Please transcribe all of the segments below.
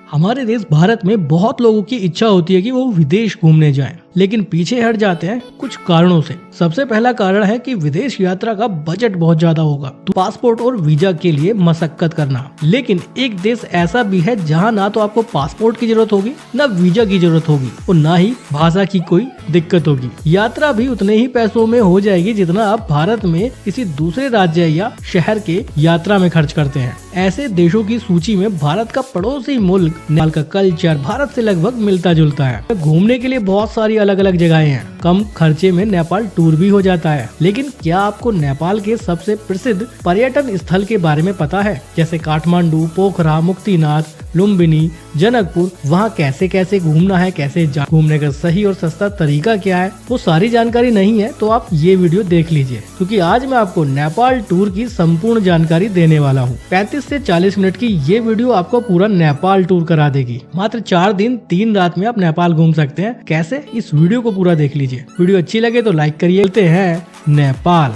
हमारे देश भारत में बहुत लोगों की इच्छा होती है कि वो विदेश घूमने जाएं, लेकिन पीछे हट जाते हैं कुछ कारणों से। सबसे पहला कारण है कि विदेश यात्रा का बजट बहुत ज्यादा होगा, तो पासपोर्ट और वीजा के लिए मशक्कत करना। लेकिन एक देश ऐसा भी है जहां ना तो आपको पासपोर्ट की जरूरत होगी, ना वीजा की जरूरत होगी और ना ही भाषा की कोई दिक्कत होगी। यात्रा भी उतने ही पैसों में हो जाएगी जितना आप भारत में किसी दूसरे राज्य या शहर के यात्रा में खर्च करते हैं। ऐसे देशों की सूची में भारत का पड़ोसी मुल्क नेपाल का कल्चर भारत से लगभग मिलता जुलता है। घूमने के लिए बहुत सारी अलग अलग जगहें हैं। कम खर्चे में नेपाल टूर भी हो जाता है। लेकिन क्या आपको नेपाल के सबसे प्रसिद्ध पर्यटन स्थल के बारे में पता है, जैसे काठमांडू, पोखरा, मुक्तिनाथ, लुम्बिनी, जनकपुर? वहाँ कैसे कैसे घूमना है, कैसे घूमने का सही और सस्ता तरीका क्या है, वो सारी जानकारी नहीं है तो आप ये वीडियो देख लीजिए, क्योंकि आज मैं आपको नेपाल टूर की संपूर्ण जानकारी देने वाला हूँ। 35 से 40 मिनट की ये वीडियो आपको पूरा नेपाल टूर करा देगी। मात्र 4 दिन 3 रात में आप नेपाल घूम सकते हैं। कैसे? इस वीडियो को पूरा देख लीजिए। वीडियो अच्छी लगे तो लाइक करिए। चलते हैं नेपाल।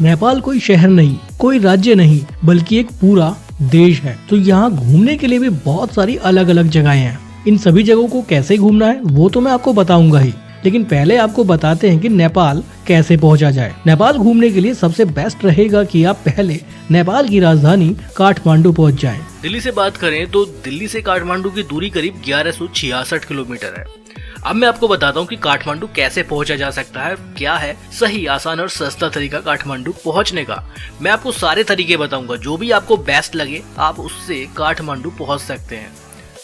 नेपाल कोई शहर नहीं, कोई राज्य नहीं, बल्कि एक पूरा देश है। तो यहाँ घूमने के लिए भी बहुत सारी अलग अलग जगहें हैं। इन सभी जगहों को कैसे घूमना है वो तो मैं आपको बताऊंगा ही, लेकिन पहले आपको बताते हैं कि नेपाल कैसे पहुंचा जाए। नेपाल घूमने के लिए सबसे बेस्ट रहेगा कि आप पहले नेपाल की राजधानी काठमांडू पहुंच जाएं। दिल्ली से बात करें तो दिल्ली से काठमांडू की दूरी करीब 1166 किलोमीटर है। अब मैं आपको बताता हूँ कि काठमांडू कैसे पहुंचा जा सकता है, क्या है सही, आसान और सस्ता तरीका काठमांडू पहुंचने का। मैं आपको सारे तरीके बताऊंगा, जो भी आपको बेस्ट लगे आप उससे काठमांडू पहुंच सकते हैं।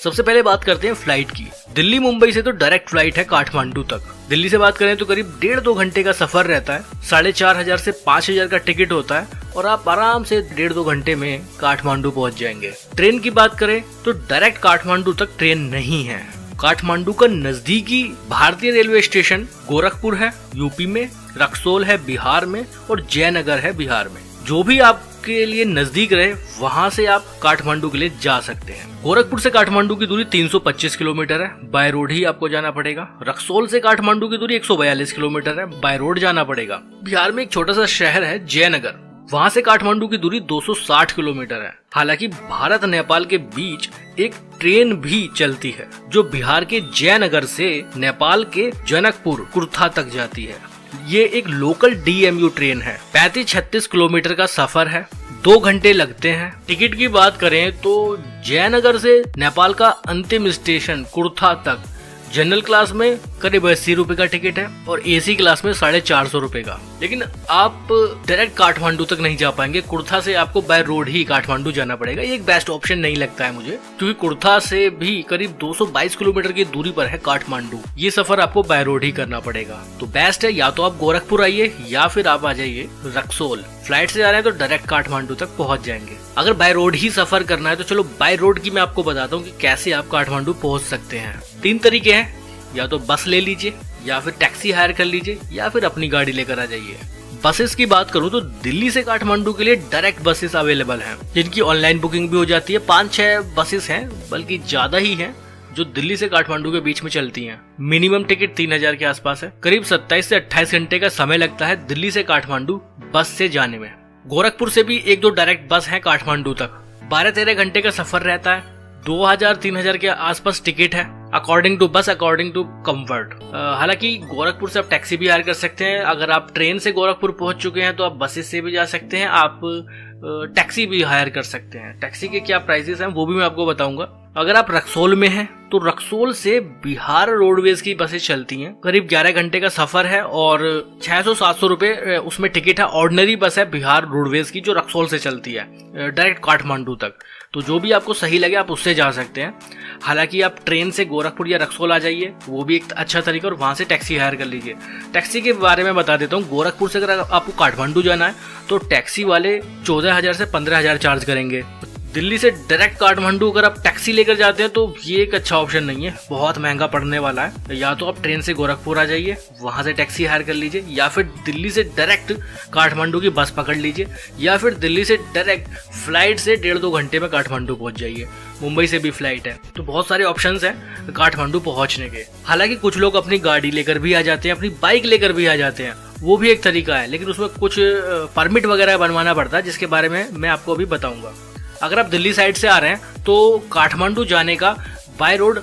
सबसे पहले बात करते हैं फ्लाइट की। दिल्ली मुंबई से तो डायरेक्ट फ्लाइट है काठमांडू तक। दिल्ली से बात करें तो करीब 1.5-2 घंटे का सफर रहता है। 4,500 से 5,000 का टिकट होता है और आप आराम से 1.5-2 घंटे में काठमांडू पहुंच जाएंगे। ट्रेन की बात करें तो डायरेक्ट काठमांडू तक ट्रेन नहीं है। काठमांडू का नजदीकी भारतीय रेलवे स्टेशन गोरखपुर है यूपी में, रक्सौल है बिहार में और जयनगर है बिहार में। जो भी आपके लिए नजदीक रहे वहां से आप काठमांडू के लिए जा सकते हैं। गोरखपुर से काठमांडू की दूरी 325 किलोमीटर है, बाय रोड ही आपको जाना पड़ेगा। रक्सौल से काठमांडू की दूरी 142 किलोमीटर है, बाय रोड जाना पड़ेगा। बिहार में एक छोटा सा शहर है जयनगर, वहां से काठमांडू की दूरी 260 किलोमीटर है। हालांकि भारत नेपाल के बीच एक ट्रेन भी चलती है जो बिहार के जयनगर से नेपाल के जनकपुर कुर्था तक जाती है। ये एक लोकल DMU ट्रेन है। 35-36 किलोमीटर का सफर है, 2 घंटे लगते हैं। टिकट की बात करें तो जयनगर से नेपाल का अंतिम स्टेशन कुर्था तक जनरल क्लास में करीब 80 रुपए का टिकट है और AC क्लास में 450 रुपए का। लेकिन आप डायरेक्ट काठमांडू तक नहीं जा पाएंगे, कुर्था से आपको बाय रोड ही काठमांडू जाना पड़ेगा। ये एक बेस्ट ऑप्शन नहीं लगता है मुझे, क्योंकि कुर्था से भी करीब 222 किलोमीटर की दूरी पर है काठमांडू। ये सफर आपको बाय रोड ही करना पड़ेगा। तो बेस्ट है या तो आप गोरखपुर आइए या फिर आप आ जाइए रक्सौल। फ्लाइट से जा रहे हैं तो डायरेक्ट काठमांडू तक पहुंच जाएंगे। अगर बाय रोड ही सफर करना है तो चलो बाय रोड की मैं आपको बताता हूँ कि कैसे आप काठमांडू पहुंच सकते हैं। 3 तरीके हैं, या तो बस ले लीजिए या फिर टैक्सी हायर कर लीजिए या फिर अपनी गाड़ी लेकर आ जाइए। बसेस की बात करूं तो दिल्ली से काठमांडू के लिए डायरेक्ट बसेस अवेलेबल हैं, जिनकी ऑनलाइन बुकिंग भी हो जाती है। 5-6 बसेस हैं, बल्कि ज्यादा ही हैं, जो दिल्ली से काठमांडू के बीच में चलती हैं। मिनिमम टिकट 3,000 के आसपास है। करीब 27 से 28 घंटे का समय लगता है दिल्ली से काठमांडू बस से जाने में। गोरखपुर से भी 1-2 डायरेक्ट बस है काठमांडू तक। 12-13 घंटे का सफर रहता है। 2,000-3,000 के आसपास टिकट है, अकॉर्डिंग टू बस, अकॉर्डिंग टू कंफर्ट। हालांकि गोरखपुर से आप टैक्सी भी हायर कर सकते हैं। अगर आप ट्रेन से गोरखपुर पहुंच चुके हैं तो आप बसेस से भी जा सकते हैं, आप टैक्सी भी हायर कर सकते हैं। टैक्सी के क्या प्राइसेस हैं वो भी मैं आपको बताऊंगा। अगर आप रक्सौल में हैं तो रक्सौल से बिहार रोडवेज की बसें चलती हैं। करीब 11 घंटे का सफर है और 600-700 रुपए उसमें टिकट है। ऑर्डिनरी बस है बिहार रोडवेज की जो रक्सौल से चलती है डायरेक्ट काठमांडू तक। तो जो भी आपको सही लगे आप उससे जा सकते हैं। हालांकि आप ट्रेन से गोरखपुर या रक्सौल आ जाइए, वो भी एक अच्छा तरीका, और वहां से टैक्सी हायर कर लीजिए। टैक्सी के बारे में बता देता हूँ। गोरखपुर से अगर आपको काठमांडू जाना है तो टैक्सी वाले 14,000 से 15,000 चार्ज करेंगे। दिल्ली से डायरेक्ट काठमांडू अगर आप टैक्सी लेकर जाते हैं तो ये एक अच्छा ऑप्शन नहीं है, बहुत महंगा पड़ने वाला है। या तो आप ट्रेन से गोरखपुर आ जाइए, वहां से टैक्सी हायर कर लीजिए, या फिर दिल्ली से डायरेक्ट काठमांडू की बस पकड़ लीजिए, या फिर दिल्ली से डायरेक्ट फ्लाइट से 1.5-2 घंटे में काठमांडू पहुंच जाइए। मुंबई से भी फ्लाइट है, तो बहुत सारे ऑप्शंस हैं काठमांडू पहुंचने के। हालांकि कुछ लोग अपनी गाड़ी लेकर भी आ जाते हैं, अपनी बाइक लेकर भी आ जाते हैं, वो भी एक तरीका है, लेकिन उसमें कुछ परमिट वगैरह बनवाना पड़ता है, जिसके बारे में मैं आपको अभी बताऊंगा। अगर आप दिल्ली साइड से आ रहे हैं तो काठमांडू जाने का बाय रोड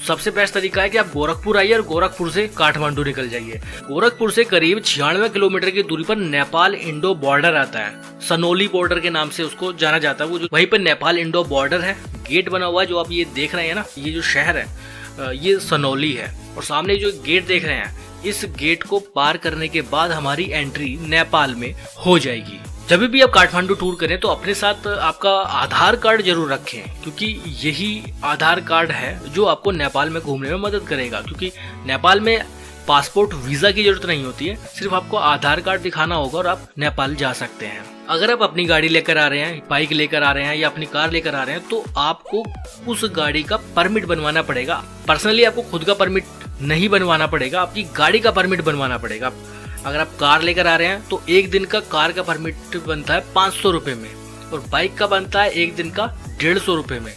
सबसे बेस्ट तरीका है कि आप गोरखपुर आइए और गोरखपुर से काठमांडू निकल जाइए। गोरखपुर से करीब 96 किलोमीटर की दूरी पर नेपाल इंडो बॉर्डर आता है, सनोली बॉर्डर के नाम से उसको जाना जाता है। वो जो वहीं पर नेपाल इंडो बॉर्डर है, गेट बना हुआ है जो आप ये देख रहे हैं ना, ये जो शहर है ये सनोली है, और सामने जो गेट देख रहे हैं, इस गेट को पार करने के बाद हमारी एंट्री नेपाल में हो जाएगी। जब भी आप काठमांडू टूर करें तो अपने साथ आपका आधार कार्ड जरूर रखें, क्योंकि यही आधार कार्ड है जो आपको नेपाल में घूमने में मदद करेगा। क्योंकि नेपाल में पासपोर्ट वीजा की जरूरत नहीं होती है, सिर्फ आपको आधार कार्ड दिखाना होगा और आप नेपाल जा सकते हैं। अगर आप अपनी गाड़ी लेकर आ रहे हैं, बाइक लेकर आ रहे हैं या अपनी कार लेकर आ रहे हैं, तो आपको उस गाड़ी का परमिट बनवाना पड़ेगा। पर्सनली आपको खुद का परमिट नहीं बनवाना पड़ेगा, आपकी गाड़ी का परमिट बनवाना पड़ेगा। अगर आप कार लेकर आ रहे हैं तो एक दिन का कार का परमिट बनता है 500 रुपये में, और बाइक का बनता है एक दिन का 150 रुपये में।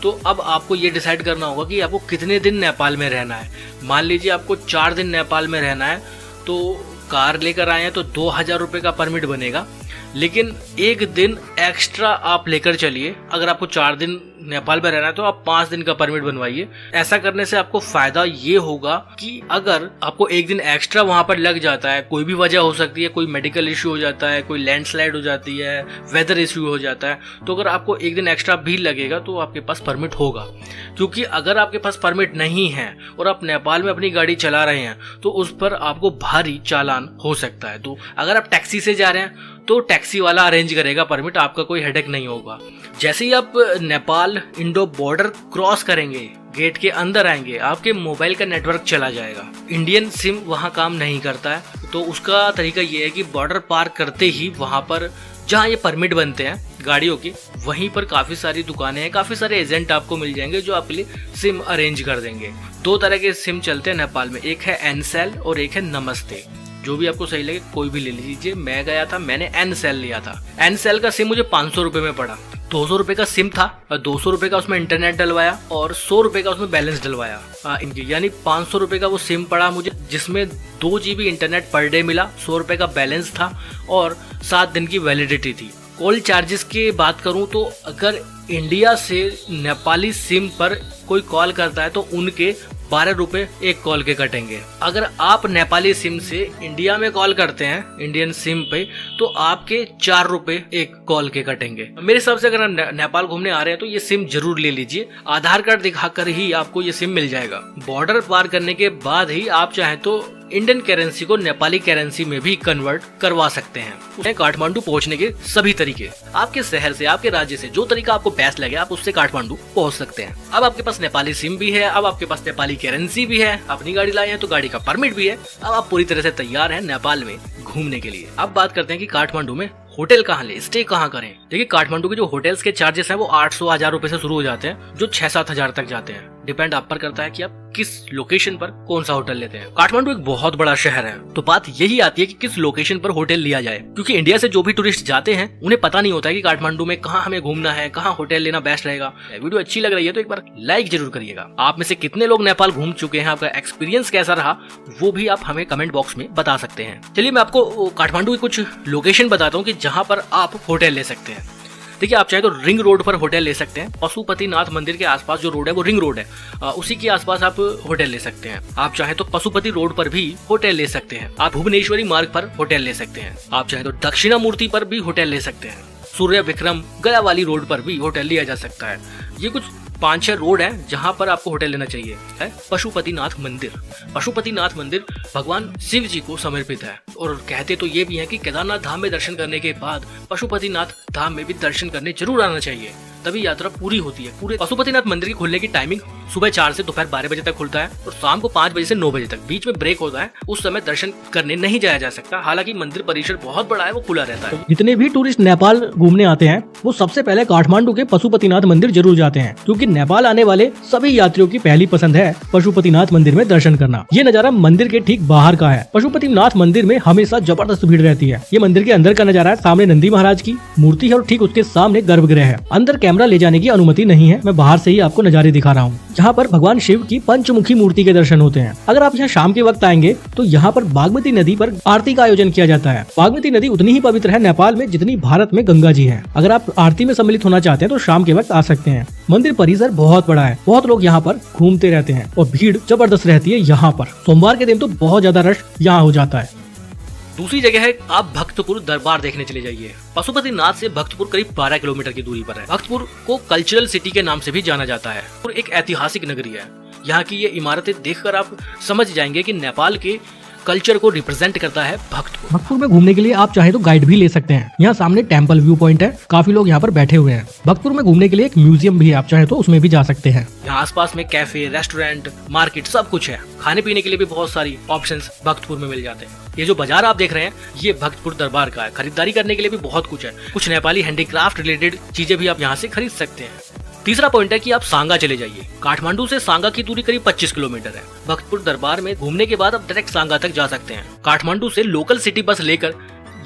तो अब आपको ये डिसाइड करना होगा कि आपको कितने दिन नेपाल में रहना है। मान लीजिए आपको 4 दिन नेपाल में रहना है, तो कार लेकर आए हैं तो 2000 रुपये का परमिट बनेगा, लेकिन एक दिन एक्स्ट्रा आप लेकर चलिए। अगर आपको 4 दिन नेपाल में रहना है तो आप 5 दिन का परमिट बनवाइए। ऐसा करने से आपको फायदा ये होगा कि अगर आपको एक दिन एक्स्ट्रा वहां पर लग जाता है, कोई भी वजह हो सकती है, कोई मेडिकल इश्यू हो जाता है, कोई लैंडस्लाइड हो जाती है, वेदर इश्यू हो जाता है, तो अगर आपको एक दिन एक्स्ट्रा भी लगेगा तो आपके पास परमिट होगा। क्योंकि अगर आपके पास परमिट नहीं है और आप नेपाल में अपनी गाड़ी चला रहे हैं तो उस पर आपको भारी चालान हो सकता है। तो अगर आप टैक्सी से जा रहे हैं तो टैक्सी वाला अरेंज करेगा परमिट, आपका कोई हेडेक नहीं होगा। जैसे ही आप नेपाल इंडो बॉर्डर क्रॉस करेंगे, गेट के अंदर आएंगे, आपके मोबाइल का नेटवर्क चला जाएगा। इंडियन सिम वहां काम नहीं करता है, तो उसका तरीका ये है कि बॉर्डर पार करते ही वहां पर जहाँ ये परमिट बनते हैं गाड़ियों की, वहीं पर काफी सारी दुकानें हैं, काफी सारे एजेंट आपको मिल जाएंगे जो आपके लिए सिम अरेंज कर देंगे। 2 तरह के सिम चलते हैं नेपाल में, एक है एनसेल और एक है नमस्ते। जो भी आपको सही लगे कोई भी ले लीजिए। मैं गया था, मैंने एनसेल लिया था। एनसेल का सिम मुझे 500 रुपए में पड़ा। 200 रुपए का सिम था और 200 रुपए का उसमें इंटरनेट डलवाया और 100 रुपए का उसमें बैलेंस डलवाया इनकी, यानी 500 रुपए का वो सिम पड़ा मुझे, जिसमें 2 GB इंटरनेट पर डे मिला, 100 रुपए का बैलेंस था और 7 दिन की वैलिडिटी थी। कॉल चार्जेस की बात करूं तो अगर इंडिया से नेपाली सिम पर कोई कॉल करता है तो उनके 12 रुपए एक कॉल के कटेंगे। अगर आप नेपाली सिम से इंडिया में कॉल करते हैं इंडियन सिम पे तो आपके 4 रुपए एक कॉल के कटेंगे। मेरे हिसाब से अगर आप नेपाल घूमने आ रहे हैं तो ये सिम जरूर ले लीजिए। आधार कार्ड दिखाकर ही आपको ये सिम मिल जाएगा। बॉर्डर पार करने के बाद ही आप चाहें तो इंडियन करेंसी को नेपाली करेंसी में भी कन्वर्ट करवा सकते हैं। काठमांडू पहुंचने के सभी तरीके, आपके शहर से, आपके राज्य से जो तरीका आपको बेस्ट लगे आप उससे काठमांडू पहुंच सकते हैं। अब आपके पास नेपाली सिम भी है, अब आपके पास नेपाली करेंसी भी है, अपनी गाड़ी लाए हैं तो गाड़ी का परमिट भी है। अब आप पूरी तरह से तैयार हैं नेपाल में घूमने के लिए। अब बात करते हैं कि काठमांडू में होटल कहाँ ले, स्टे कहाँ करें। देखिए काठमांडू के जो होटल्स के चार्जेस हैं वो 800-1000 रुपए से शुरू हो जाते हैं, जो 6-7 हजार तक जाते हैं। डिपेंड आप पर करता है कि आप किस लोकेशन पर कौन सा होटल लेते हैं। काठमांडू एक बहुत बड़ा शहर है, तो बात यही आती है कि किस लोकेशन पर होटल लिया जाए, क्योंकि इंडिया से जो भी टूरिस्ट जाते हैं उन्हें पता नहीं होता है कि काठमांडू में कहाँ हमें घूमना है, कहाँ होटल लेना बेस्ट रहेगा। वीडियो अच्छी लग रही है तो एक बार लाइक जरूर करिएगा। आप में से कितने लोग नेपाल घूम चुके हैं, आपका एक्सपीरियंस कैसा रहा, वो भी आप हमें कमेंट बॉक्स में बता सकते हैं। चलिए मैं आपको काठमांडू की कुछ लोकेशन बताता हूँ कि जहाँ पर आप होटल ले सकते हैं। देखिए आप चाहे तो रिंग रोड पर होटल ले सकते हैं। पशुपतिनाथ मंदिर के आसपास जो रोड है वो रिंग रोड है, उसी के आसपास आप होटल ले सकते हैं। आप चाहे तो पशुपति रोड पर भी होटल ले सकते हैं। आप भुवनेश्वरी मार्ग पर होटल ले सकते हैं। आप चाहे तो दक्षिणामूर्ति पर भी होटल ले सकते हैं। सूर्य विक्रम गया वाली रोड पर भी होटल लिया जा सकता है। ये कुछ 5-6 रोड है जहां पर आपको होटल लेना चाहिए। है पशुपतिनाथ मंदिर। पशुपतिनाथ मंदिर भगवान शिव जी को समर्पित है, और कहते तो ये भी है कि केदारनाथ धाम में दर्शन करने के बाद पशुपतिनाथ धाम में भी दर्शन करने जरूर आना चाहिए, तभी यात्रा पूरी होती है। पूरे पशुपतिनाथ मंदिर की खुलने की टाइमिंग सुबह 4 से दोपहर 12 बजे तक खुलता है और शाम को 5 बजे से 9 बजे तक। बीच में ब्रेक होता है, उस समय दर्शन करने नहीं जाया जा सकता। हालांकि मंदिर परिसर बहुत बड़ा है, वो खुला रहता है। जितने भी टूरिस्ट नेपाल घूमने आते हैं वो सबसे पहले काठमांडू के पशुपतिनाथ मंदिर जरूर जाते हैं, क्योंकि नेपाल आने वाले सभी यात्रियों की पहली पसंद है पशुपतिनाथ मंदिर में दर्शन करना। ये नजारा मंदिर के ठीक बाहर का है। पशुपतिनाथ मंदिर में हमेशा जबरदस्त भीड़ रहती है। ये मंदिर के अंदर का नजारा है। सामने नंदी महाराज की मूर्ति है और ठीक उसके सामने गर्भगृह है। अंदर कैमरा ले जाने की अनुमति नहीं है, मैं बाहर से ही आपको नजारे दिखा रहा हूँ, जहाँ पर भगवान शिव की पंचमुखी मूर्ति के दर्शन होते हैं। अगर आप यहाँ शाम के वक्त आएंगे तो यहाँ पर बागमती नदी पर आरती का आयोजन किया जाता है। बागमती नदी उतनी ही पवित्र है नेपाल में जितनी भारत में गंगा जी है। अगर आप आरती में सम्मिलित होना चाहते हैं तो शाम के वक्त आ सकते हैं। मंदिर परिसर बहुत बड़ा है, बहुत लोग यहाँ पर घूमते रहते हैं और भीड़ जबरदस्त रहती है यहाँ पर। सोमवार के दिन तो बहुत ज्यादा रश यहाँ हो जाता है। दूसरी जगह है, आप भक्तपुर दरबार देखने चले जाइए। पशुपतिनाथ से भक्तपुर करीब 12 किलोमीटर की दूरी पर है। भक्तपुर को कल्चरल सिटी के नाम से भी जाना जाता है और एक ऐतिहासिक नगरी है। यहाँ की ये इमारतें देखकर आप समझ जाएंगे कि नेपाल के कल्चर को रिप्रेजेंट करता है भक्तपुर। भक्तपुर में घूमने के लिए आप चाहे तो गाइड भी ले सकते हैं। यहाँ सामने टेम्पल व्यू पॉइंट है, काफी लोग यहाँ पर बैठे हुए हैं। भक्तपुर में घूमने के लिए एक म्यूजियम भी है, आप चाहे तो उसमें भी जा सकते हैं। यहाँ आसपास में कैफे, रेस्टोरेंट, मार्केट सब कुछ है। खाने पीने के लिए भी बहुत सारी ऑप्शंस भक्तपुर में मिल जाते हैं। ये जो बाजार आप देख रहे हैं ये भक्तपुर दरबार का है। खरीदारी करने के लिए भी बहुत कुछ है। कुछ नेपाली हैंडीक्राफ्ट रिलेटेड चीजें भी आप यहाँ से खरीद सकते हैं। तीसरा पॉइंट है कि आप सांगा चले जाइए। काठमांडू से सांगा की दूरी करीब 25 किलोमीटर है। भक्तपुर दरबार में घूमने के बाद आप डायरेक्ट सांगा तक जा सकते हैं। काठमांडू से लोकल सिटी बस लेकर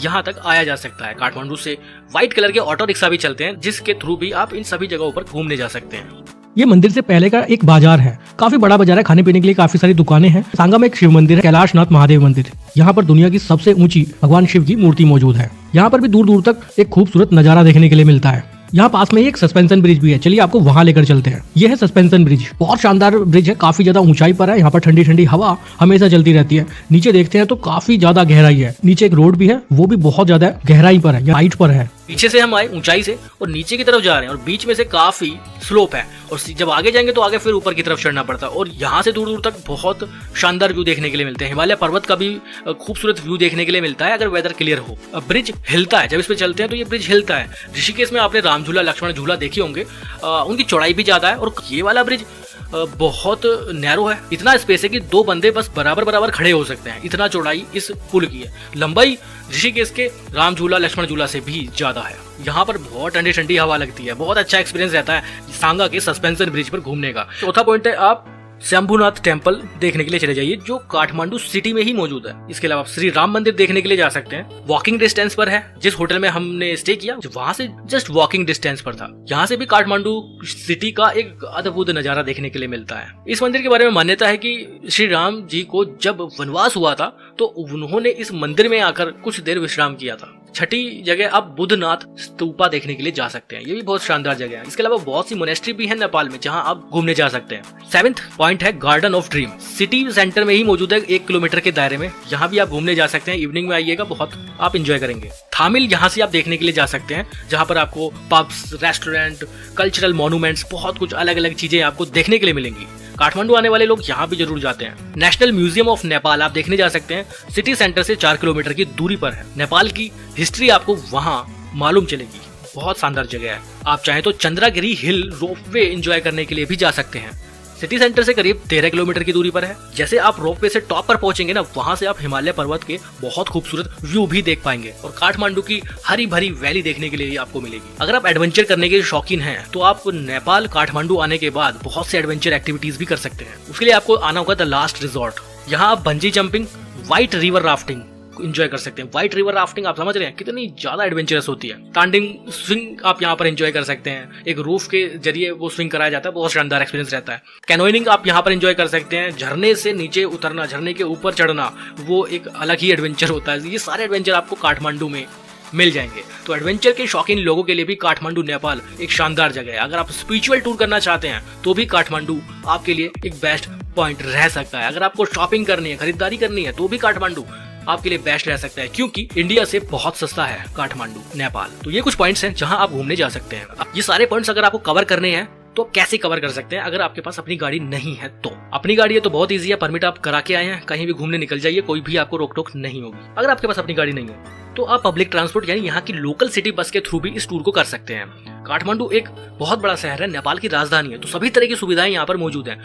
यहाँ तक आया जा सकता है। काठमांडू से व्हाइट कलर के ऑटो रिक्शा भी चलते हैं, जिसके थ्रू भी आप इन सभी जगहों पर घूमने जा सकते हैं। ये मंदिर से पहले का एक बाजार है, काफी बड़ा बाजार है। खाने पीने के लिए काफी सारी दुकानें हैं। सांगा में एक शिव मंदिर है, कैलाशनाथ महादेव मंदिर। यहाँ पर दुनिया की सबसे ऊंची भगवान शिव की मूर्ति मौजूद है। यहाँ पर भी दूर दूर तक एक खूबसूरत नजारा देखने के लिए मिलता है। यहाँ पास में एक सस्पेंशन ब्रिज भी है, चलिए आपको वहाँ लेकर चलते हैं। यह है सस्पेंशन ब्रिज, बहुत शानदार ब्रिज है, काफी ज्यादा ऊंचाई पर है। यहाँ पर ठंडी ठंडी हवा हमेशा चलती रहती है। नीचे देखते हैं तो काफी ज्यादा गहराई है। नीचे एक रोड भी है, वो भी बहुत ज्यादा गहराई पर है, हाइट पर है। पीछे से हम आए ऊंचाई से और नीचे की तरफ जा रहे हैं और बीच में से काफी स्लोप है और जब आगे जाएंगे तो आगे फिर ऊपर की तरफ चढ़ना पड़ता है और यहाँ से दूर दूर तक बहुत शानदार व्यू देखने के लिए मिलते हैं। हिमालय पर्वत का भी खूबसूरत व्यू देखने के लिए मिलता है अगर वेदर क्लियर हो। ब्रिज हिलता है, जब इस पे चलते हैं तो ये ब्रिज हिलता है। ऋषिकेश में आपने राम झूला, लक्ष्मण झूला देखे होंगे, उनकी चौड़ाई भी ज्यादा है और ये वाला ब्रिज बहुत नैरो है। इतना स्पेस है कि दो बंदे बस बराबर बराबर खड़े हो सकते हैं। इतना चौड़ाई इस पुल की है। लंबाई ऋषिकेश के राम झूला, लक्ष्मण झूला से भी ज्यादा है। यहाँ पर बहुत ठंडी ठंडी हवा लगती है। बहुत अच्छा एक्सपीरियंस रहता है सांगा के सस्पेंशन ब्रिज पर घूमने का। चौथा पॉइंट है, आप शंभुनाथ टेम्पल देखने के लिए चले जाइए, जो काठमांडू सिटी में ही मौजूद है। इसके अलावा आप श्री राम मंदिर देखने के लिए जा सकते हैं। वॉकिंग डिस्टेंस पर है। जिस होटल में हमने स्टे किया वहां से जस्ट वॉकिंग डिस्टेंस पर था। यहाँ से भी काठमांडू सिटी का एक अद्भुत नजारा देखने के लिए मिलता है। इस मंदिर के बारे में मान्यता है कि श्री राम जी को जब वनवास हुआ था तो उन्होंने इस मंदिर में आकर कुछ देर विश्राम किया था। छठी जगह आप बुद्धनाथ स्तूपा देखने के लिए जा सकते हैं। ये भी बहुत शानदार जगह है। इसके अलावा बहुत सी मोनेस्ट्री भी है नेपाल में जहां आप घूमने जा सकते हैं। 7th पॉइंट है garden of dream. City centre में ही मौजूद है, 1 किलोमीटर के दायरे में। यहाँ भी आप घूमने जा सकते हैं। इवनिंग में आइएगा, बहुत आप एंजॉय करेंगे। थामिल यहाँ से आप देखने के लिए जा सकते हैं, जहाँ पर आपको पब्स, रेस्टोरेंट, कल्चरल मॉन्यूमेंट्स, बहुत कुछ अलग अलग चीजें आपको देखने के लिए मिलेंगी। काठमांडू आने वाले लोग यहाँ भी जरूर जाते हैं। नेशनल म्यूजियम ऑफ नेपाल आप देखने जा सकते हैं। सिटी सेंटर से 4 किलोमीटर की दूरी पर है। नेपाल की हिस्ट्री आपको वहाँ मालूम चलेगी। बहुत शानदार जगह है। आप चाहें तो चंद्रागिरी हिल रोपवे एंजॉय करने के लिए भी जा सकते हैं। सिटी सेंटर से करीब 13 किलोमीटर की दूरी पर है। जैसे आप रोपवे से टॉप पर पहुंचेंगे ना, वहां से आप हिमालय पर्वत के बहुत खूबसूरत व्यू भी देख पाएंगे और काठमांडू की हरी भरी वैली देखने के लिए आपको मिलेगी। अगर आप एडवेंचर करने के शौकीन हैं तो आप नेपाल काठमांडू आने के बाद बहुत से एडवेंचर एक्टिविटीज भी कर सकते हैं। उसके लिए आपको आना होगा द लास्ट रिजॉर्ट। यहाँ आप bungee jumping, white river rafting enjoy कर सकते हैं। व्हाइट रिवर राफ्टिंग आप समझ रहे हैं कितनी ज्यादा एडवेंचरस होती है। टांडिंग स्विंग आप यहाँ पर एंजॉय कर सकते हैं। एक रूफ के जरिए वो स्विंग कराया जाता है, बहुत शानदार एक्सपीरियंस रहता है। कैनोइंग आप यहाँ पर एंजॉय कर सकते हैं। झरने से नीचे उतरना, झरने के ऊपर चढ़ना, वो एक अलग ही एडवेंचर होता है। ये सारे एडवेंचर आपको काठमांडू में मिल जाएंगे। तो एडवेंचर के शौकीन लोगों के लिए भी काठमांडू नेपाल एक शानदार जगह है। अगर आप स्पिरिचुअल टूर करना चाहते हैं तो भी काठमांडू आपके लिए एक बेस्ट पॉइंट रह सकता है। अगर आपको शॉपिंग करनी है, खरीदारी करनी है, तो भी काठमांडू आपके लिए बेस्ट रह सकता है, क्योंकि इंडिया से बहुत सस्ता है काठमांडू नेपाल। तो ये कुछ पॉइंट्स हैं जहां आप घूमने जा सकते हैं। ये सारे पॉइंट्स अगर आपको कवर करने हैं तो कैसे कवर कर सकते हैं? अगर आपके पास अपनी गाड़ी नहीं है तो अपनी गाड़ी है तो बहुत इजी है। परमिट आप करा के आए हैं, कहीं भी घूमने निकल जाइए, कोई भी आपको रोक टोक नहीं होगी। अगर आपके पास अपनी गाड़ी नहीं है तो आप पब्लिक ट्रांसपोर्ट यानी यहाँ की लोकल सिटी बस के थ्रू भी इस टूर को कर सकते हैं। काठमांडू एक बहुत बड़ा शहर है, नेपाल की राजधानी है, तो सभी तरह की सुविधाएं यहाँ पर मौजूद हैं।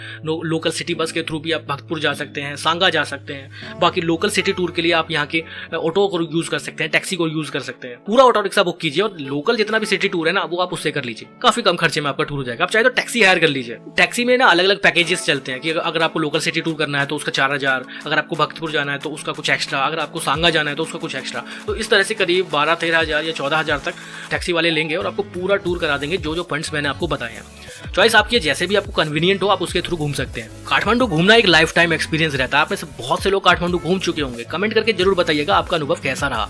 लोकल सिटी बस के थ्रू भी आप भक्तपुर जा सकते हैं, सांगा जा सकते हैं। बाकी लोकल सिटी टूर के लिए आप यहाँ के ऑटो को यूज कर सकते हैं, टैक्सी को यूज कर सकते हैं। पूरा ऑटो रिक्शा बुक कीजिए और लोकल जितना भी सिटी टूर है ना वो आप उससे कर लीजिए, काफी कम खर्चे में आपका टूर हो जाएगा। आप चाहे तो टैक्सी हायर कर लीजिए। टैक्सी में ना अलग अलग पैकेजेस चलते हैं कि अगर आपको लोकल सिटी टूर करना है तो उसका 4000, अगर आपको भक्तपुर जाना है तो उसका कुछ एक्स्ट्रा, अगर आपको सांगा जाना है तो उसका कुछ एक्स्ट्रा। तो इस तरह से करीब 12-13 हजार या 14 हजार तक टैक्सी वाले लेंगे और आपको पूरा टूर करा देंगे जो फंड्स मैंने आपको बताए हैं। चॉइस आपकी, जैसे भी आपको कन्वीनियंट हो आप उसके थ्रू घूम सकते हैं। काठमांडू घूमना एक लाइफ टाइम एक्सपीरियंस रहता है। आप में से बहुत से लोग काठमांडू घूम चुके होंगे। कमेंट करके जरूर बताइएगा आपका अनुभव कैसा रहा।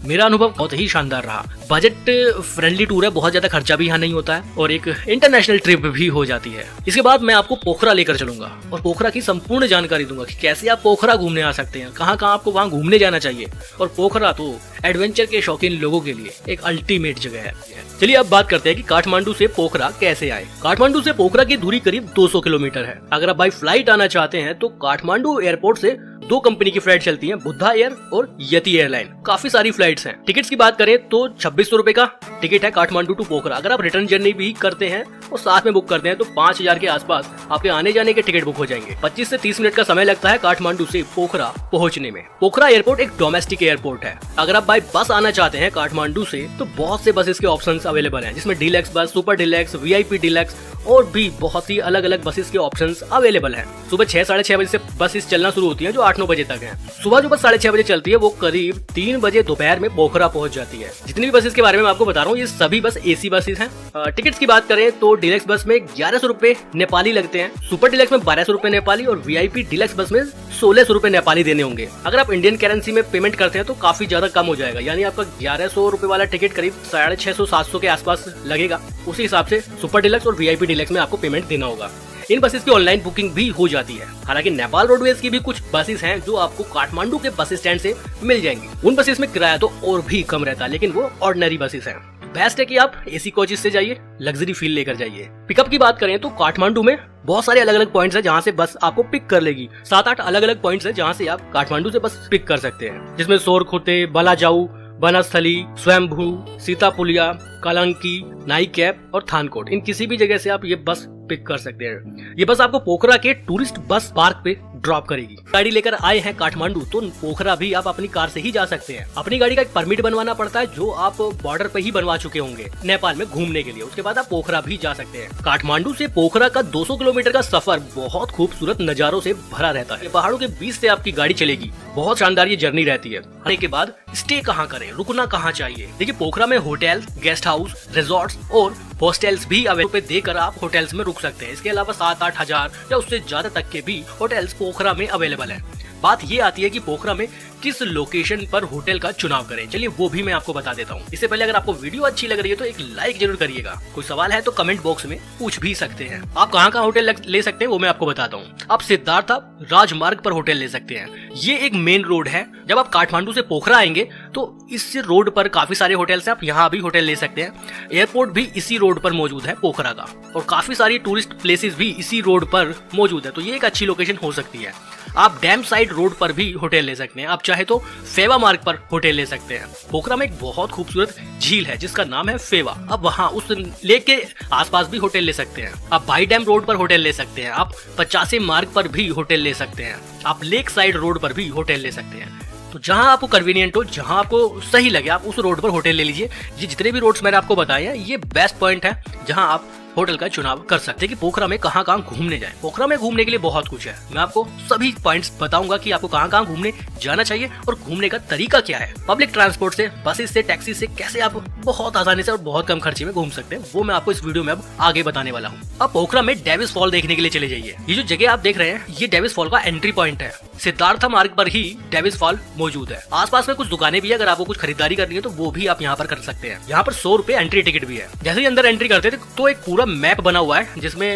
मेरा अनुभव बहुत ही शानदार रहा। बजट फ्रेंडली टूर है, बहुत ज्यादा खर्चा भी यहाँ नहीं होता है और एक इंटरनेशनल ट्रिप भी हो जाती है। इसके बाद मैं आपको पोखरा लेकर चलूंगा और पोखरा की संपूर्ण जानकारी दूंगा कि कैसे आप पोखरा घूमने आ सकते हैं, कहाँ कहाँ आपको वहाँ घूमने जाना चाहिए। और पोखरा तो एडवेंचर के शौकीन लोगों के लिए एक अल्टीमेट जगह है। चलिए अब बात करते हैं कि काठमांडू से पोखरा कैसे आए। काठमांडू से पोखरा की दूरी करीब 200 किलोमीटर है। अगर आप बाई फ्लाइट आना चाहते हैं तो काठमांडू एयरपोर्ट से 2 कंपनी की फ्लाइट चलती हैं, बुद्धा एयर और यति एयरलाइन। काफी सारी फ्लाइट्स हैं। टिकट्स की बात करें तो 2600 रुपए का टिकट है काठमांडू टू पोखरा। अगर आप रिटर्न जर्नी भी करते हैं और साथ में बुक करते हैं तो 5000 के आसपास आपके आने जाने के टिकट बुक हो जाएंगे। 25 से 30 मिनट का समय लगता है काठमांडू से पोखरा पहुंचने में। पोखरा एयरपोर्ट एक डोमेस्टिक एयरपोर्ट है। अगर आप बाय बस आना चाहते हैं काठमांडू से तो बहुत से बसेस के ऑप्शंस अवेलेबल हैं, जिसमें डीलक्स बस, सुपर डीलक्स, वीआईपी डीलक्स और भी बहुत ही अलग अलग बसेस के ऑप्शंस अवेलेबल हैं। सुबह 6-6:30 बजे से बसेस चलना शुरू होती हैं जो 8-9 बजे तक हैं। सुबह जो बस 6:30 बजे चलती है वो करीब 3 बजे दोपहर में पोखरा पहुंच जाती है। जितनी भी बसेस के बारे में आपको बता रहा हूँ ये सभी बस एसी बसेस हैं। टिकट्स की बात करें तो डीलक्स बस में 1100 रुपए नेपाली लगते हैं, सुपर डीलक्स में 1200 रुपए नेपाली और वीआईपी डीलक्स बस में 1600 रुपए नेपाली देने होंगे। अगर आप इंडियन करेंसी में पेमेंट करते हैं तो काफी ज्यादा कम हो जाएगा, यानी आपका 1100 रुपए वाला टिकट करीब 650-700 के आसपास लगेगा। उसी हिसाब से सुपर डीलक्स और वीआईपी डीलक्स में आपको पेमेंट देना होगा। इन बसेस की ऑनलाइन बुकिंग भी हो जाती है। हालांकि नेपाल रोडवेज की भी कुछ बसेस हैं जो आपको काठमांडू के बस स्टैंड से मिल जाएंगी। उन बसेस में किराया तो और भी कम रहता है, लेकिन वो ऑर्डिनरी बसेस हैं। बेस्ट है कि आप एसी कोचेस से जाइए, लग्जरी फील लेकर जाइए। पिकअप की बात करें तो काठमांडू में बहुत सारे अलग अलग पॉइंट्स हैं जहां से बस आपको पिक कर लेगी। 7-8 अलग अलग पॉइंट्स हैं जहां से आप काठमांडू से बस पिक कर सकते हैं, जिसमें सोरखुते, बलाजाऊ, बनस्थली, स्वयंभू, सीतापुलिया, कालांकी, नाई कैप और थानकोट। इन किसी भी जगह से आप ये बस पिक कर सकते हैं। ये बस आपको पोखरा के टूरिस्ट बस पार्क पे ड्रॉप करेगी। गाड़ी लेकर आए हैं काठमांडू तो पोखरा भी आप अपनी कार से ही जा सकते हैं। अपनी गाड़ी का एक परमिट बनवाना पड़ता है जो आप बॉर्डर पे ही बनवा चुके होंगे नेपाल में घूमने के लिए। उसके बाद आप पोखरा भी जा सकते हैं। काठमांडू से पोखरा का 200 किलोमीटर का सफर बहुत खूबसूरत नजारों से भरा रहता है। पहाड़ों के बीच से आपकी गाड़ी चलेगी, बहुत शानदार ये जर्नी रहती है। आने के बाद स्टे कहाँ करें, रुकना कहाँ चाहिए? देखिए पोखरा में होटल, गेस्ट हाउस, रिजॉर्ट्स और हॉस्टल्स भी अवेलेबल देकर आप होटल्स में रुक सकते हैं। इसके अलावा 7-8 हजार या उससे ज्यादा तक के भी होटल्स पोखरा में अवेलेबल है। बात ये आती है कि पोखरा में किस लोकेशन पर होटल का चुनाव करें। चलिए वो भी मैं आपको बता देता हूँ। इससे पहले अगर आपको वीडियो अच्छी लग रही है तो एक लाइक जरूर करिएगा। कोई सवाल है तो कमेंट बॉक्स में पूछ भी सकते हैं। आप कहाँ कहाँ होटल ले सकते हैं वो मैं आपको बताता हूँ। आप सिद्धार्था राजमार्ग पर होटल ले सकते हैं। ये एक मेन रोड है। जब आप काठमांडू से पोखरा आएंगे तो इस रोड पर काफी सारे होटल्स हैं, आप यहाँ भी होटल ले सकते हैं। एयरपोर्ट भी इसी रोड पर मौजूद है पोखरा का, और काफी सारी टूरिस्ट प्लेसेस भी इसी रोड पर मौजूद है, तो ये एक अच्छी लोकेशन हो सकती है। आप डैम साइड रोड पर भी होटल ले सकते हैं। आप चाहे तो फेवा मार्ग पर होटल ले सकते हैं। पोखरा में एक बहुत खूबसूरत झील है जिसका नाम है फेवा। आप वहाँ उस लेक के आसपास भी होटल ले सकते हैं। आप बाई डैम रोड पर होटल ले सकते हैं। आप 50 मार्ग पर भी होटल ले सकते हैं। आप लेक साइड रोड पर भी होटल ले सकते हैं। तो जहां आपको कन्वीनियंट हो, जहां आपको सही लगे, आप उस रोड पर होटल ले लीजिए। ये जितने भी रोड्स मैंने आपको बताए हैं ये बेस्ट पॉइंट है जहां आप होटल का चुनाव कर सकते हैं कि पोखरा में कहाँ कहाँ घूमने जाएं। पोखरा में घूमने के लिए बहुत कुछ है। मैं आपको सभी पॉइंट्स बताऊंगा कि आपको कहाँ कहाँ घूमने जाना चाहिए और घूमने का तरीका क्या है। पब्लिक ट्रांसपोर्ट से, बसेस से, टैक्सी से कैसे आप बहुत आसानी से और बहुत कम खर्चे में घूम सकते हैं वो मैं आपको इस वीडियो में अब आगे बताने वाला हूँ। अब पोखरा में डेविस फॉल देखने के लिए चले जाइए। ये जो जगह आप देख रहे हैं ये डेविस फॉल का एंट्री पॉइंट है। सिद्धार्था मार्ग पर ही डेविस फॉल मौजूद है। आसपास में कुछ दुकानें भी है, अगर आपको कुछ खरीदारी करनी है तो वो भी आप यहाँ पर कर सकते हैं। यहाँ पर 100 रुपए एंट्री टिकट भी है। जैसे ही अंदर एंट्री करते थे तो एक पूरा मैप बना हुआ है जिसमें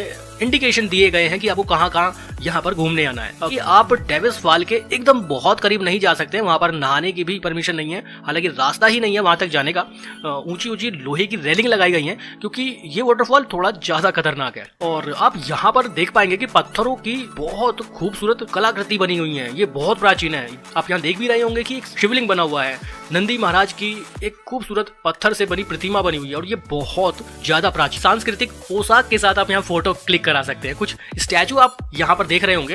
इंडिकेशन दिए गए हैं कि आपको कहाँ कहाँ यहाँ पर घूमने आना है। कि आप डेविस फॉल के एकदम बहुत करीब नहीं जा सकते, वहाँ पर नहाने की भी परमिशन नहीं है, हालांकि रास्ता ही नहीं है वहाँ तक जाने का। ऊंची ऊंची लोहे की रेलिंग लगाई गई है क्योंकि ये वाटरफॉल थोड़ा ज्यादा खतरनाक है। और आप यहाँ पर देख पाएंगे कि पत्थरों की बहुत खूबसूरत कलाकृति बनी हुई है, ये बहुत प्राचीन है। आप यहाँ देख भी रहे होंगे कि एक शिवलिंग बना हुआ है, नंदी महाराज की एक खूबसूरत पत्थर से बनी प्रतिमा बनी हुई है और ये बहुत ज्यादा प्राचीन। सांस्कृतिक पोशाक के साथ आप यहाँ फोटो क्लिक करा सकते हैं। कुछ स्टैचू आप यहाँ पर देख रहे होंगे,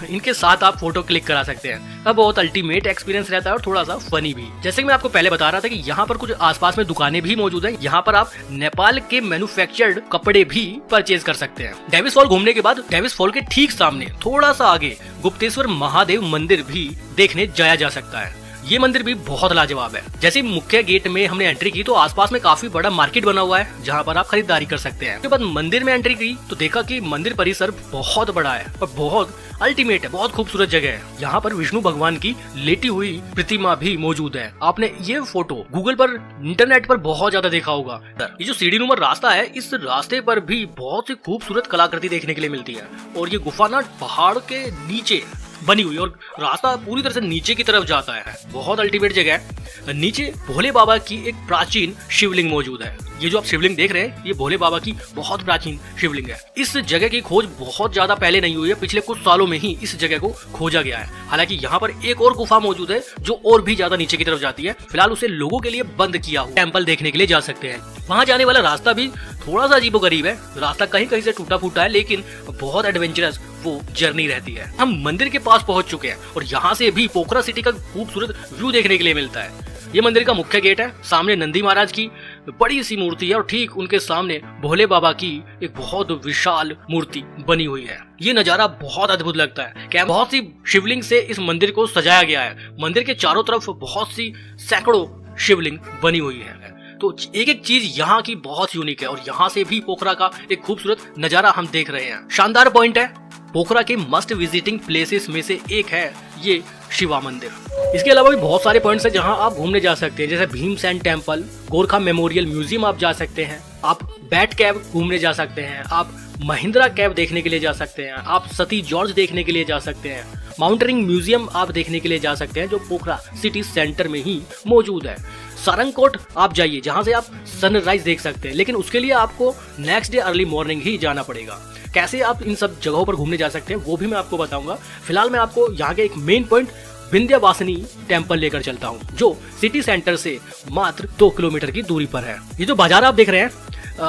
इनके साथ आप फोटो क्लिक करा सकते हैं। अब बहुत अल्टीमेट एक्सपीरियंस रहता है और थोड़ा सा फनी भी। जैसे कि मैं आपको पहले बता रहा था कि यहाँ पर कुछ आसपास में दुकानें भी मौजूद हैं। यहाँ पर आप नेपाल के मैन्युफैक्चर्ड कपड़े भी परचेज कर सकते हैं। डेविस फॉल घूमने के बाद डेविस फॉल के ठीक सामने थोड़ा सा आगे गुप्तेश्वर महादेव मंदिर भी देखने जाया जा सकता है। ये मंदिर भी बहुत लाजवाब है। जैसे मुख्य गेट में हमने एंट्री की तो आसपास में काफी बड़ा मार्केट बना हुआ है जहाँ पर आप खरीदारी कर सकते हैं। उसके बाद मंदिर में एंट्री की तो देखा कि मंदिर परिसर बहुत बड़ा है और बहुत अल्टीमेट है, बहुत खूबसूरत जगह है। यहाँ पर विष्णु भगवान की लेटी हुई प्रतिमा भी मौजूद है। आपने ये फोटो गूगल पर, इंटरनेट पर बहुत ज्यादा देखा होगा। ये जो सीढ़ी नुमा रास्ता है, इस रास्ते पर भी बहुत ही खूबसूरत कलाकृति देखने के लिए मिलती है। और ये गुफा ना पहाड़ के नीचे बनी हुई और रास्ता पूरी तरह से नीचे की तरफ जाता है। बहुत अल्टीमेट जगह है। नीचे भोले बाबा की एक प्राचीन शिवलिंग मौजूद है। ये जो आप शिवलिंग देख रहे हैं, ये भोले बाबा की बहुत प्राचीन शिवलिंग है। इस जगह की खोज बहुत ज्यादा पहले नहीं हुई है, पिछले कुछ सालों में ही इस जगह को खोजा गया है। हालांकि यहाँ पर एक और गुफा मौजूद है जो और भी ज्यादा नीचे की तरफ जाती है। फिलहाल उसे लोगों के लिए बंद किया हुआ। टेम्पल देखने के लिए जा सकते हैं। वहाँ जाने वाला रास्ता भी थोड़ा सा अजीबोगरीब है। रास्ता कहीं कहीं से टूटा फूटा है, लेकिन बहुत एडवेंचरस वो जर्नी रहती है। हम मंदिर के पास पहुंच चुके हैं और यहाँ से भी पोखरा सिटी का खूबसूरत व्यू देखने के लिए मिलता है। ये मंदिर का मुख्य गेट है। सामने नंदी महाराज की बड़ी सी मूर्ति है और ठीक उनके सामने भोले बाबा की एक बहुत विशाल मूर्ति बनी हुई है। ये नजारा बहुत अद्भुत लगता है। क्या बहुत सी शिवलिंग से इस मंदिर को सजाया गया है। मंदिर के चारों तरफ बहुत सी सैकड़ों शिवलिंग बनी हुई है। तो एक एक चीज यहाँ की बहुत यूनिक है और यहाँ से भी पोखरा का एक खूबसूरत नजारा हम देख रहे हैं। शानदार पॉइंट है। पोखरा के मस्ट विजिटिंग प्लेसेस में से एक है ये शिवा मंदिर। इसके अलावा भी बहुत सारे पॉइंट्स हैं जहां आप घूमने जा सकते हैं, जैसे Bhimsen temple, Gorkha memorial museum आप जा सकते हैं, आप बैट कैव घूमने जा सकते हैं, आप महिंद्रा कैव देखने के लिए जा सकते हैं, आप सती जॉर्ज देखने के लिए जा सकते हैं, माउंटेनिंग म्यूजियम आप देखने के लिए जा सकते हैं जो पोखरा सिटी सेंटर में ही मौजूद है। सारंगकोट आप जाइए जहां से आप सनराइज देख सकते हैं, लेकिन उसके लिए आपको नेक्स्ट डे अर्ली मॉर्निंग ही जाना पड़ेगा। कैसे आप इन सब जगहों पर घूमने जा सकते हैं वो भी मैं आपको बताऊंगा। फिलहाल मैं आपको यहाँ के एक मेन पॉइंट विंध्यवासिनी टेम्पल लेकर चलता हूँ जो सिटी सेंटर से मात्र 2 किलोमीटर की दूरी पर है। ये जो बाजार आप देख रहे हैं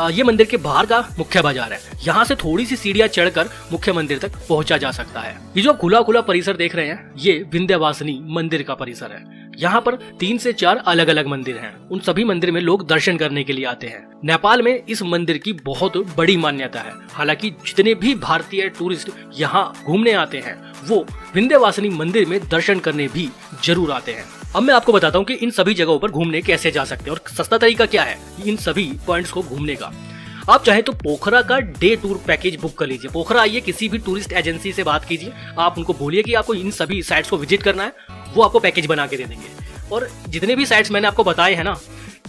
ये मंदिर के बाहर का मुख्य बाजार है। यहाँ से थोड़ी सी सीढ़ियाँ चढ़कर मुख्य मंदिर तक पहुंचा जा सकता है। ये जो खुला खुला परिसर देख रहे हैं ये विंध्यवासिनी मंदिर का परिसर है। यहाँ पर 3 से 4 अलग अलग मंदिर हैं। उन सभी मंदिर में लोग दर्शन करने के लिए आते हैं। नेपाल में इस मंदिर की बहुत बड़ी मान्यता है। हालांकि जितने भी भारतीय टूरिस्ट यहाँ घूमने आते हैं वो विंध्यवासिनी मंदिर में दर्शन करने भी जरूर आते हैं। अब मैं आपको बताता हूँ कि इन सभी जगहों पर घूमने कैसे जा सकते हैं और सस्ता तरीका क्या है इन सभी पॉइंट्स को घूमने का। आप चाहे तो पोखरा का डे टूर पैकेज बुक कर लीजिए। पोखरा आइए, किसी भी टूरिस्ट एजेंसी से बात कीजिए, आप उनको बोलिए कि आपको इन सभी साइट्स को विजिट करना है, वो आपको पैकेज बना के दे देंगे। और जितने भी साइट्स मैंने आपको बताए हैं ना,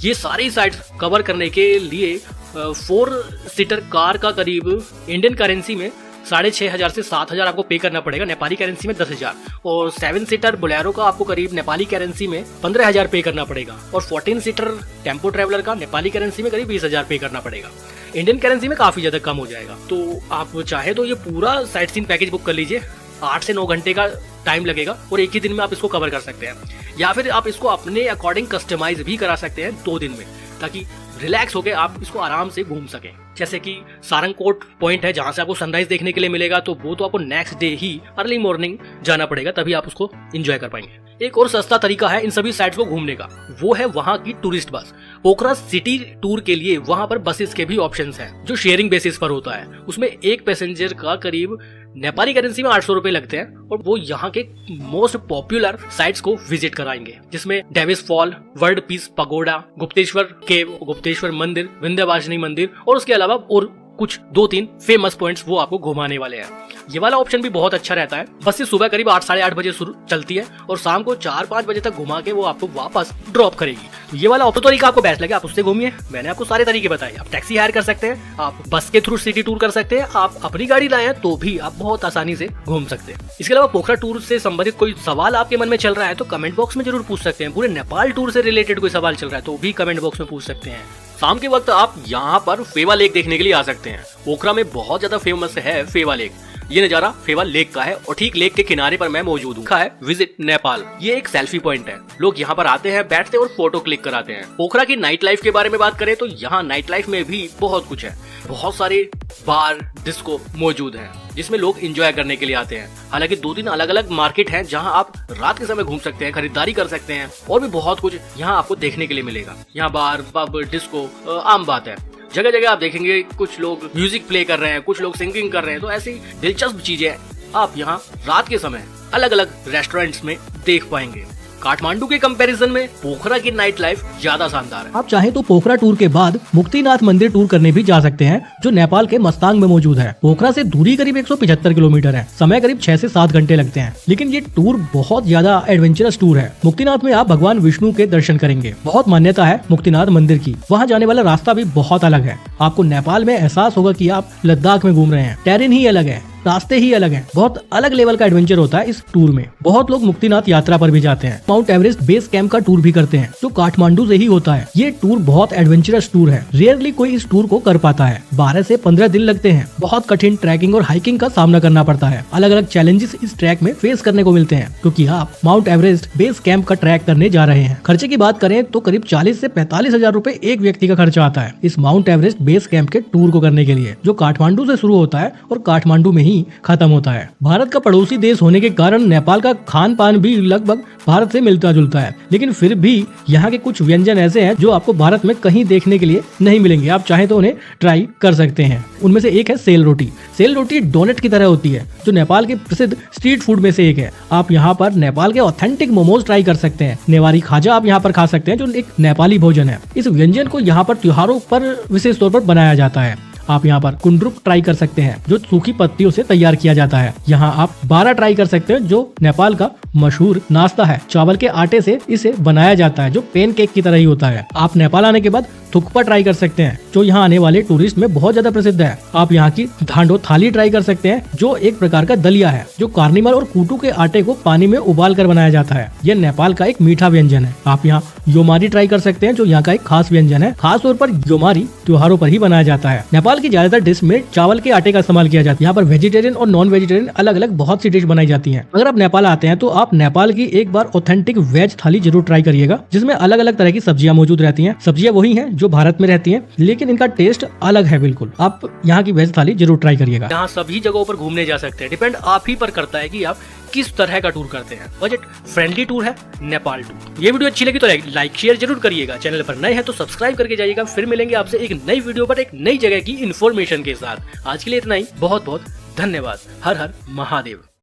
ये सारी साइट्स कवर करने के लिए 4 सीटर कार का करीब इंडियन करेंसी में 6,500 से 7,000 आपको पे करना पड़ेगा, नेपाली करेंसी में 10,000। और 7 सीटर बोलेरो का आपको करीब नेपाली करेंसी में 15,000 पे करना पड़ेगा। और 14 सीटर टेम्पो ट्रैवलर का नेपाली करेंसी में करीब 20,000 पे करना पड़ेगा। इंडियन करेंसी में काफी ज्यादा कम हो जाएगा। तो आप चाहे तो ये पूरा साइट सीन पैकेज बुक कर लीजिए। 8 से 9 घंटे का टाइम लगेगा और एक ही दिन में आप इसको कवर कर सकते हैं, या फिर आप इसको अपने अकॉर्डिंग कस्टमाइज भी करा सकते हैं 2 दिन में, ताकि रिलैक्स होकर आप इसको आराम से घूम सकें। जैसे कि सारंगकोट पॉइंट है जहां से आपको सनराइज देखने के लिए मिलेगा, तो वो तो आपको नेक्स्ट डे ही अर्ली मॉर्निंग जाना पड़ेगा, तभी आप उसको एंजॉय कर पाएंगे। एक और सस्ता तरीका है इन सभी साइट्स को घूमने का, वो है वहां की टूरिस्ट बस। पोखरा सिटी टूर के लिए वहां पर बसेस के भी ऑप्शंस हैं जो शेयरिंग बेसिस पर होता है। उसमें एक पैसेंजर का करीब नेपाली करेंसी में 800 रुपए लगते हैं और वो यहाँ के मोस्ट पॉपुलर साइट्स को विजिट कराएंगे, जिसमें Davis fall, world peace pagoda, Gupteshwar cave, Gupteshwar मंदिर, विंध्यवासिनी मंदिर और उसके अलावा और कुछ 2-3 फेमस पॉइंट्स वो आपको घुमाने वाले हैं। ये वाला ऑप्शन भी बहुत अच्छा रहता है। बस ये सुबह करीब 8 साढ़े 8 बजे शुरू चलती है और शाम को 4-5 बजे तक घुमा के वो आपको वापस ड्रॉप करेगी। ये वाला ऑप्शन तरीका आपको बेस्ट लगे आप उससे घूमिए। मैंने आपको सारे तरीके बताए। आप टैक्सी हायर कर सकते हैं, आप बस के थ्रू सिटी टूर कर सकते हैं, आप अपनी गाड़ी लाए तो भी आप बहुत आसानी से घूम सकते हैं। इसके अलावा पोखरा टूर से संबंधित कोई सवाल आपके मन में चल रहा है तो कमेंट बॉक्स में जरूर पूछ सकते हैं। पूरे नेपाल टूर से रिलेटेड कोई सवाल चल रहा है तो भी कमेंट बॉक्स में पूछ सकते हैं। शाम के वक्त आप यहाँ पर फेवा लेक देखने के लिए आ सकते हैं। पोखरा में बहुत ज्यादा फेमस है फेवा लेक। ये नजारा फेवा लेक का है और ठीक लेक के किनारे पर मैं मौजूद हूँ। है विजिट नेपाल। ये एक सेल्फी पॉइंट है। लोग यहाँ पर आते हैं, बैठते हैं और फोटो क्लिक कराते हैं। पोखरा की नाइट लाइफ के बारे में बात करें तो यहाँ नाइट लाइफ में भी बहुत कुछ है। बहुत सारे बार डिस्को मौजूद हैं जिसमें लोग एंजॉय करने के लिए आते हैं। हालांकि 2-3 अलग अलग मार्केट हैं जहां आप रात के समय घूम सकते हैं, खरीदारी कर सकते हैं और भी बहुत कुछ यहाँ आपको देखने के लिए मिलेगा। यहाँ बार, पब, डिस्को आम बात है। जगह जगह आप देखेंगे कुछ लोग म्यूजिक प्ले कर रहे हैं, कुछ लोग सिंगिंग कर रहे हैं। तो ऐसी दिलचस्प चीजें आप यहाँ रात के समय अलग अलग रेस्टोरेंट्स में देख पाएंगे। काठमांडू के कंपैरिजन में पोखरा की नाइट लाइफ ज्यादा शानदार है। आप चाहें तो पोखरा टूर के बाद मुक्तिनाथ मंदिर टूर करने भी जा सकते हैं जो नेपाल के मस्तांग में मौजूद है। पोखरा से दूरी करीब 175 किलोमीटर है। समय करीब 6 से 7 घंटे लगते हैं। लेकिन ये टूर बहुत ज्यादा एडवेंचरस टूर है। मुक्तिनाथ में आप भगवान विष्णु के दर्शन करेंगे। बहुत मान्यता है मुक्तिनाथ मंदिर की। वहाँ जाने वाला रास्ता भी बहुत अलग है। आपको नेपाल में एहसास होगा कि आप लद्दाख में घूम रहे हैं। टेरेन ही अलग है, रास्ते ही अलग हैं। बहुत अलग लेवल का एडवेंचर होता है इस टूर में। बहुत लोग मुक्तिनाथ यात्रा पर भी जाते हैं। माउंट एवरेस्ट बेस कैंप का टूर भी करते हैं जो काठमांडू से ही होता है। ये टूर बहुत एडवेंचरस टूर है। रेयरली कोई इस टूर को कर पाता है। 12 से 15 दिन लगते हैं। बहुत कठिन ट्रैकिंग और हाइकिंग का सामना करना पड़ता है। अलग अलग चैलेंजेस इस ट्रैक में फेस करने को मिलते हैं क्योंकि आप माउंट एवरेस्ट बेस कैंप का ट्रैक करने जा रहे हैं। खर्चे की बात करें तो करीब 40 से 45 हजार रूपए एक व्यक्ति का खर्चा आता है इस माउंट एवरेस्ट बेस कैंप के टूर को करने के लिए, जो काठमांडू से शुरू होता है और काठमांडू में ही खत्म होता है। भारत का पड़ोसी देश होने के कारण नेपाल का खान पान भी लगभग भारत से मिलता जुलता है। लेकिन फिर भी यहाँ के कुछ व्यंजन ऐसे हैं जो आपको भारत में कहीं देखने के लिए नहीं मिलेंगे। आप चाहें तो उन्हें ट्राई कर सकते हैं। उनमें से एक है सेल रोटी। सेल रोटी डोनेट की तरह होती है जो नेपाल के प्रसिद्ध स्ट्रीट फूड में से एक है। आप यहाँ पर नेपाल के ऑथेंटिक मोमोज ट्राई कर सकते हैं। नेवारी खाजा आप यहाँ पर खा सकते हैं जो एक नेपाली भोजन है। इस व्यंजन को यहाँ पर त्योहारों पर विशेष तौर पर बनाया जाता है। आप यहाँ पर कुंड्रुक ट्राई कर सकते हैं जो सूखी पत्तियों से तैयार किया जाता है। यहाँ आप बारा ट्राई कर सकते हैं जो नेपाल का मशहूर नाश्ता है। चावल के आटे से इसे बनाया जाता है जो पेन केक की तरह ही होता है। आप नेपाल आने के बाद थुक्पा ट्राई कर सकते हैं जो यहाँ आने वाले टूरिस्ट में बहुत ज्यादा प्रसिद्ध है। आप यहाँ की धांडो थाली ट्राई कर सकते हैं जो एक प्रकार का दलिया है जो कार्निमल और कूटू के आटे को पानी में उबाल कर बनाया जाता है। यह नेपाल का एक मीठा व्यंजन है। आप यहाँ योमारी ट्राई कर सकते हैं जो यहाँ का एक खास व्यंजन है। खास तौर पर योमारी त्योहारों पर ही बनाया जाता है। नेपाल की ज्यादातर डिश में चावल के आटे का इस्तेमाल किया जाता है। यहाँ पर वेजिटेरियन और नॉन वेजिटेरियन अलग अलग बहुत सी डिश बनाई जाती है। अगर आप नेपाल आते हैं तो आप नेपाल की एक बार ऑथेंटिक वेज थाली जरूर ट्राई करिएगा जिसमें अलग अलग तरह की सब्जियां मौजूद रहती हैं। सब्जियां वही हैं जो भारत में रहती हैं लेकिन इनका टेस्ट अलग है बिल्कुल। आप यहाँ की वेज थाली जरूर ट्राई करिएगा। यहाँ सभी जगहों पर घूमने जा सकते हैं। डिपेंड आप ही पर करता है कि आप किस तरह का टूर करते हैं। बजट फ्रेंडली टूर है नेपाल टूर। ये वीडियो अच्छी लगी तो लाइक शेयर जरूर करिएगा। चैनल पर नए हैं तो सब्सक्राइब करके जाइएगा। फिर मिलेंगे आपसे एक नई वीडियो पर एक नई जगह की इन्फॉर्मेशन के साथ। आज के लिए इतना ही। बहुत बहुत धन्यवाद। हर हर महादेव।